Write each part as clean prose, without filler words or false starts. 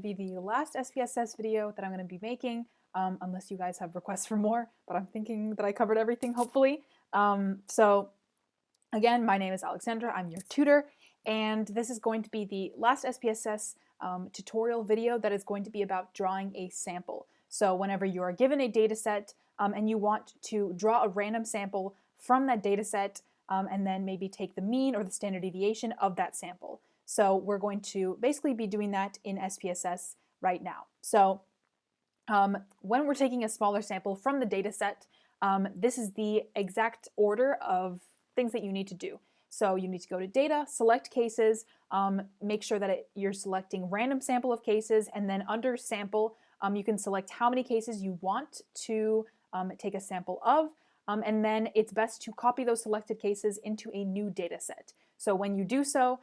to be the last SPSS video that I'm going to be making, unless you guys have requests for more, but I'm thinking that I covered everything, hopefully. So again, my name is Alexandra, I'm your tutor, and this is going to be the last SPSS tutorial video that is going to be about drawing a sample. So whenever you are given a data set and you want to draw a random sample from that data set, and then maybe take the mean or the standard deviation of that sample. So we're going to basically be doing that in SPSS right now. So when we're taking a smaller sample from the data set, this is the exact order of things that you need to do. So you need to go to Data, select Cases, make sure that you're selecting Random Sample of Cases, and then under Sample, you can select how many cases you want to take a sample of, and then it's best to copy those selected cases into a new data set. So when you do so,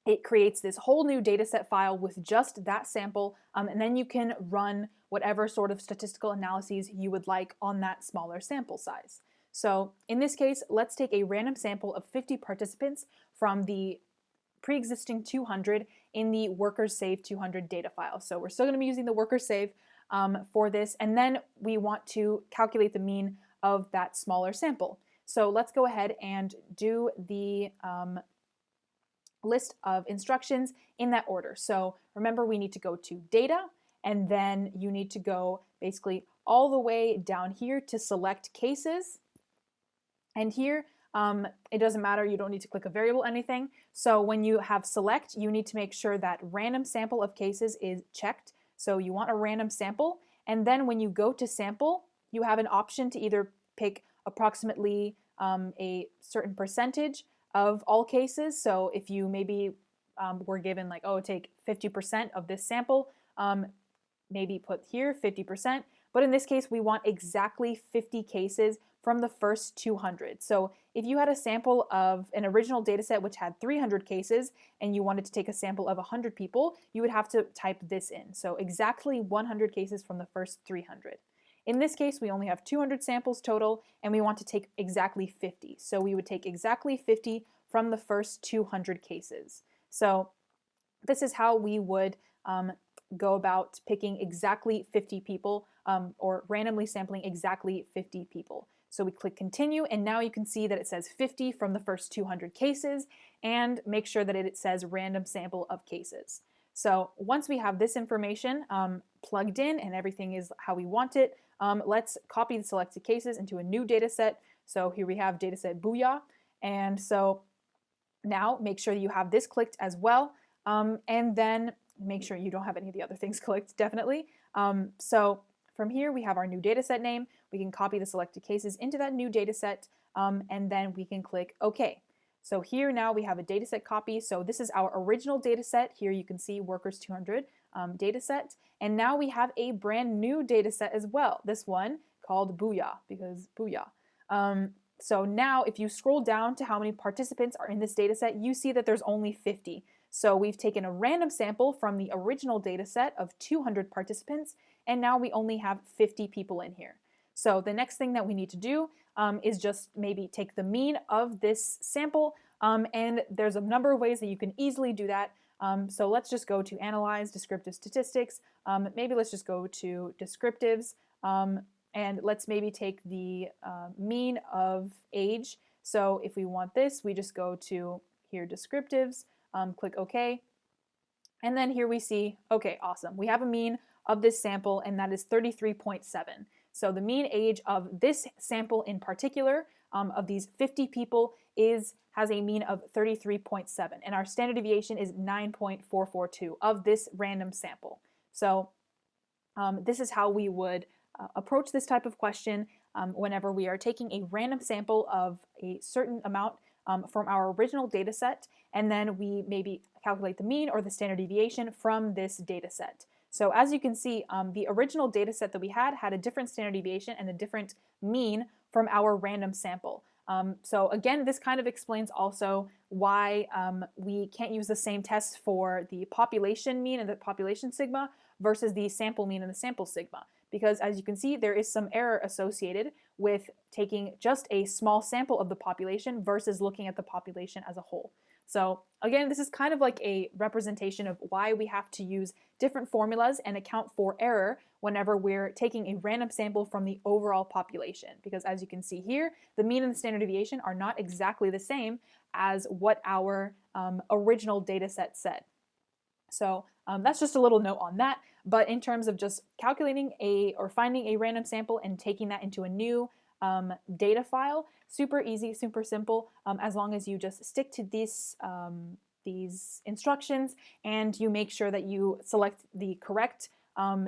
it creates this whole new dataset file with just that sample, and then you can run whatever sort of statistical analyses you would like on that smaller sample size. So in this case, let's take a random sample of 50 participants from the pre-existing 200 in the workers save 200 data file. So we're still going to be using the workers save for this, and then we want to calculate the mean of that smaller sample. So let's go ahead and do the list of instructions in that order. So remember, we need to go to Data, and then you need to go basically all the way down here to select cases. And here, it doesn't matter, you don't need to click a variable, anything. So when you have select, you need to make sure that random sample of cases is checked. So you want a random sample, and then when you go to sample, you have an option to either pick approximately a certain percentage of all cases. So if you maybe were given like, oh, take 50% of this sample, maybe put here 50%, but in this case we want exactly 50 cases from the first 200. So if you had a sample of an original data set which had 300 cases and you wanted to take a sample of 100 people, you would have to type this in. So exactly 100 cases from the first 300. In this case, we only have 200 samples total, and we want to take exactly 50. So we would take exactly 50 from the first 200 cases. So this is how we would go about picking exactly 50 people, or randomly sampling exactly 50 people. So we click continue, and now you can see that it says 50 from the first 200 cases, and make sure that it says random sample of cases. So once we have this information plugged in and everything is how we want it, let's copy the selected cases into a new data set. So here we have dataset Booyah, and so now make sure you have this clicked as well, and then make sure you don't have any of the other things clicked, definitely. So from here we have our new dataset name. We can copy the selected cases into that new dataset, and then we can click OK. So here now we have a dataset copy. So this is our original dataset. Here you can see workers 200 dataset, and now we have a brand new dataset as well. This one called Booyah, because Booyah. So now if you scroll down to how many participants are in this dataset, you see that there's only 50. So we've taken a random sample from the original dataset of 200 participants, and now we only have 50 people in here. So the next thing that we need to do is just maybe take the mean of this sample, and there's a number of ways that you can easily do that. So let's just go to Analyze, Descriptive Statistics. Maybe let's just go to Descriptives, and let's maybe take the mean of age. So if we want this, we just go to here, Descriptives, click OK, and then here we see, okay, awesome. We have a mean of this sample, and that is 33.7. So the mean age of this sample in particular, of these 50 people, has a mean of 33.7, and our standard deviation is 9.442 of this random sample. So this is how we would approach this type of question whenever we are taking a random sample of a certain amount from our original data set, and then we maybe calculate the mean or the standard deviation from this data set. So as you can see, the original data set that we had a different standard deviation and a different mean from our random sample. So again, this kind of explains also why we can't use the same test for the population mean and the population sigma versus the sample mean and the sample sigma. Because as you can see, there is some error associated with taking just a small sample of the population versus looking at the population as a whole. So again, this is kind of like a representation of why we have to use different formulas and account for error whenever we're taking a random sample from the overall population. Because as you can see here, the mean and the standard deviation are not exactly the same as what our original data set said. So that's just a little note on that. But in terms of just calculating or finding a random sample and taking that into a new data file, super easy, super simple, as long as you just stick to these instructions and you make sure that you select the correct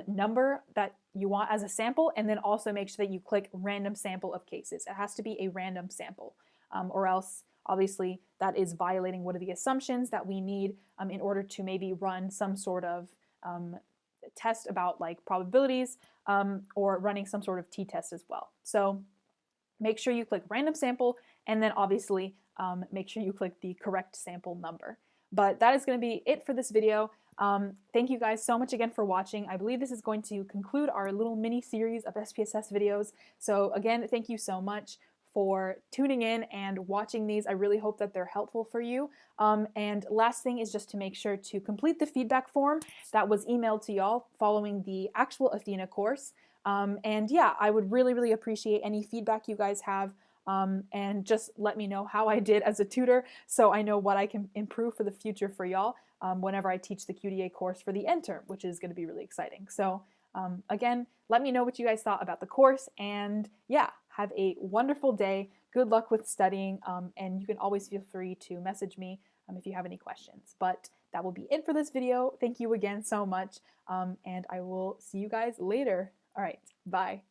number that you want as a sample, and then also make sure that you click random sample of cases. It has to be a random sample, or else obviously that is violating one of the assumptions that we need in order to maybe run some sort of test about like probabilities, or running some sort of t-test as well. So make sure you click random sample, and then obviously make sure you click the correct sample number. But that is going to be it for this video. Thank you guys so much again for watching. I believe this is going to conclude our little mini series of SPSS videos. So again, thank you so much for tuning in and watching these. I really hope that they're helpful for you. And last thing is just to make sure to complete the feedback form that was emailed to y'all following the actual Athena course. And yeah, I would really, really appreciate any feedback you guys have, and just let me know how I did as a tutor so I know what I can improve for the future for y'all whenever I teach the QDA course for the end term, which is going to be really exciting. So again, let me know what you guys thought about the course, and yeah, have a wonderful day. Good luck with studying, and you can always feel free to message me if you have any questions. But that will be it for this video. Thank you again so much, and I will see you guys later. All right, bye.